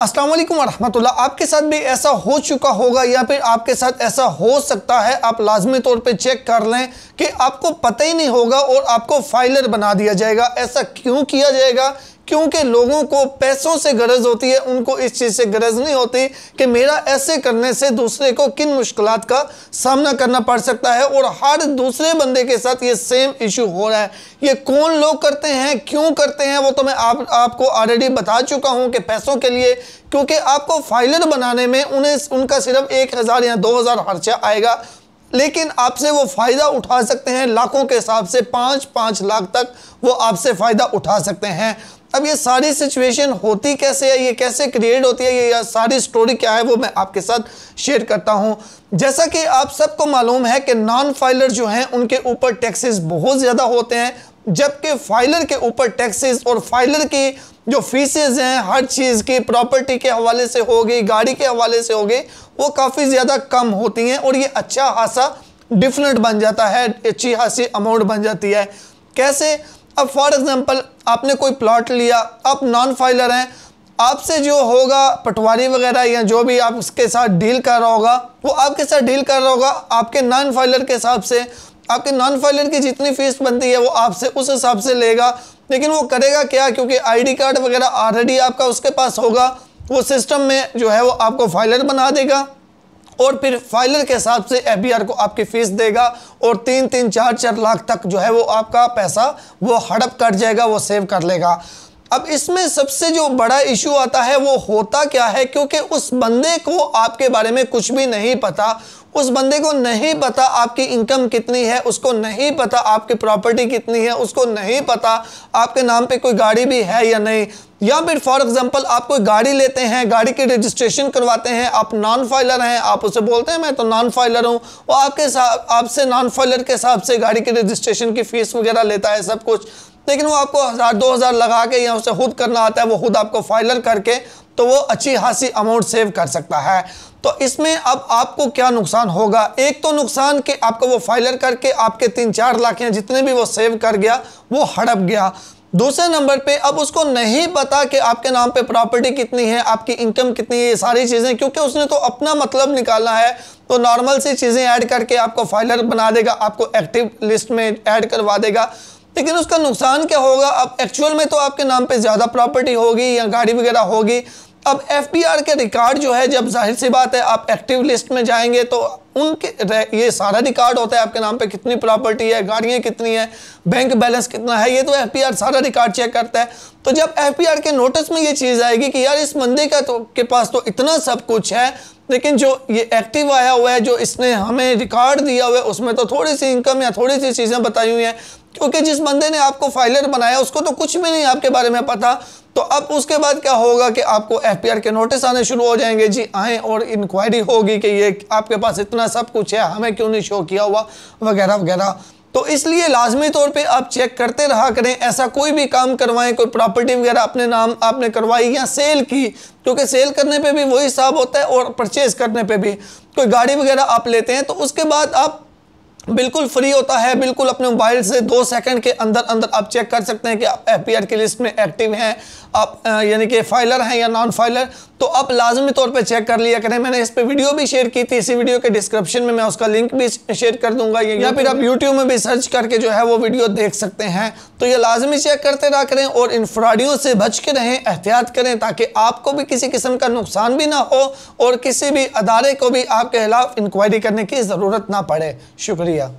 अस्सलाम वालेकुम रहमतुल्लाह। आपके साथ भी ऐसा हो चुका होगा या फिर आपके साथ ऐसा हो सकता है, आप लाजमी तौर पे चेक कर लें कि आपको पता ही नहीं होगा और आपको फाइलर बना दिया जाएगा। ऐसा क्यों किया जाएगा? क्योंकि लोगों को पैसों से गरज होती है, उनको इस चीज़ से गरज नहीं होती कि मेरा ऐसे करने से दूसरे को किन मुश्किलात का सामना करना पड़ सकता है। और हर दूसरे बंदे के साथ ये सेम इशू हो रहा है। ये कौन लोग करते हैं, क्यों करते हैं, वो तो मैं आपको ऑलरेडी बता चुका हूँ कि पैसों के लिए। क्योंकि आपको फाइलर बनाने में उनका सिर्फ 1000 या 2000 खर्चा आएगा, लेकिन आपसे वो फ़ायदा उठा सकते हैं लाखों के हिसाब से। 5-5 लाख तक वो आपसे फ़ायदा उठा सकते हैं। अब ये सारी सिचुएशन होती कैसे है, ये कैसे क्रिएट होती है, ये सारी स्टोरी क्या है, वो मैं आपके साथ शेयर करता हूँ। जैसा कि आप सबको मालूम है कि नॉन फाइलर जो हैं उनके ऊपर टैक्सेस बहुत ज़्यादा होते हैं, जबकि फाइलर के ऊपर टैक्सेस और फाइलर की जो फीसेस हैं हर चीज़ की, प्रॉपर्टी के हवाले से हो गई, गाड़ी के हवाले से हो गई, वो काफ़ी ज़्यादा कम होती हैं। और ये अच्छा खासा डिफरेंट बन जाता है, अच्छी खासी अमाउंट बन जाती है। कैसे? अब फॉर एग्जांपल आपने कोई प्लॉट लिया, आप नॉन फाइलर हैं, आपसे जो होगा पटवारी वगैरह या जो भी आप उसके साथ डील कर रहा होगा, वो आपके साथ डील कर रहा होगा आपके नॉन फाइलर के हिसाब से। आपके नॉन फाइलर की जितनी फीस बनती है वो आपसे उस हिसाब से लेगा। लेकिन वो करेगा क्या? क्योंकि आईडी कार्ड वगैरह ऑलरेडी आपका उसके पास होगा, वो सिस्टम में जो है वो आपको फाइलर बना देगा और फिर फाइलर के हिसाब से एफबीआर को आपकी फ़ीस देगा और 3-3, 4-4 लाख तक जो है वो आपका पैसा वो हड़प कर जाएगा, वो सेव कर लेगा। अब इसमें सबसे जो बड़ा इशू आता है वो होता क्या है? क्योंकि उस बंदे को आपके बारे में कुछ भी नहीं पता, उस बंदे को नहीं पता आपकी इनकम कितनी है, उसको नहीं पता आपकी प्रॉपर्टी कितनी है, उसको नहीं पता आपके नाम पे कोई गाड़ी भी है या नहीं। या फिर फॉर एग्जांपल आप कोई गाड़ी लेते हैं, गाड़ी की रजिस्ट्रेशन करवाते हैं, आप नॉन फाइलर हैं, आप उसे बोलते हैं मैं तो नॉन फाइलर हूँ, वो आपसे नॉन फाइलर के हिसाब से गाड़ी की रजिस्ट्रेशन की फ़ीस वगैरह लेता है सब कुछ। लेकिन वो आपको 1000-2000 लगा के या उसे खुद करना आता है, वो खुद आपको फाइलर करके तो वो अच्छी खासी अमाउंट सेव कर सकता है। तो इसमें अब आपको क्या नुकसान होगा? एक तो नुकसान कि आपको वो फाइलर करके आपके 3-4 लाख या जितने भी वो सेव कर गया वो हड़प गया। दूसरे नंबर पे अब उसको नहीं पता कि आपके नाम पे प्रॉपर्टी कितनी है, आपकी इनकम कितनी है, ये सारी चीज़ें, क्योंकि उसने तो अपना मतलब निकालना है, तो नॉर्मल सी चीज़ें ऐड करके आपको फाइलर बना देगा, आपको एक्टिव लिस्ट में ऐड करवा देगा। लेकिन उसका नुकसान क्या होगा? अब एक्चुअल में तो आपके नाम पे ज़्यादा प्रॉपर्टी होगी या गाड़ी वगैरह होगी। अब एफबीआर के रिकॉर्ड जो है, जब जाहिर सी बात है आप एक्टिव लिस्ट में जाएंगे तो उनके ये सारा रिकॉर्ड होता है, आपके नाम पे कितनी प्रॉपर्टी है, गाड़ियाँ कितनी है, बैंक बैलेंस कितना है, ये तो एफबीआर सारा रिकॉर्ड चेक करता है। तो जब एफबीआर के नोटिस में ये चीज़ आएगी कि यार इस बंदे का तो के पास तो इतना सब कुछ है, लेकिन जो ये एक्टिव आया हुआ है, जो इसने हमें रिकॉर्ड दिया हुआ है, उसमें तो थोड़ी सी इनकम या थोड़ी सी चीज़ें बताई हुई हैं, क्योंकि जिस बंदे ने आपको फाइलर बनाया उसको तो कुछ भी नहीं आपके बारे में पता। तो अब उसके बाद क्या होगा कि आपको एफबीआर के नोटिस आने शुरू हो जाएंगे, जी आएँ और इंक्वायरी होगी कि ये आपके पास इतना सब कुछ है, हमें क्यों नहीं शो किया हुआ, वगैरह वगैरह। तो इसलिए लाजमी तौर पे आप चेक करते रहा करें। ऐसा कोई भी काम करवाएं, कोई प्रॉपर्टी वगैरह अपने नाम आपने करवाई या सेल की, क्योंकि सेल करने पे भी वही हिसाब होता है और परचेज करने पे भी। कोई गाड़ी वगैरह आप लेते हैं तो उसके बाद आप बिल्कुल फ्री होता है, बिल्कुल अपने मोबाइल से 2 सेकंड के अंदर अंदर आप चेक कर सकते हैं कि आप एफबीआर की लिस्ट में एक्टिव हैं, आप यानी कि फाइलर हैं या नॉन फाइलर। तो आप लाजमी तौर पे चेक कर लिया करें। मैंने इस पे वीडियो भी शेयर की थी, इसी वीडियो के डिस्क्रिप्शन में मैं उसका लिंक भी शेयर कर दूंगा, या फिर आप यूट्यूब में भी सर्च करके जो है वो वीडियो देख सकते हैं। तो ये लाजमी चेक करते रहा करें और इन फ्रॉडियों से बच के रहें, एहतियात करें, ताकि आपको भी किसी किस्म का नुकसान भी ना हो और किसी भी अदारे को भी आपके खिलाफ इंक्वायरी करने की ज़रूरत ना पड़े। शुक्रिया।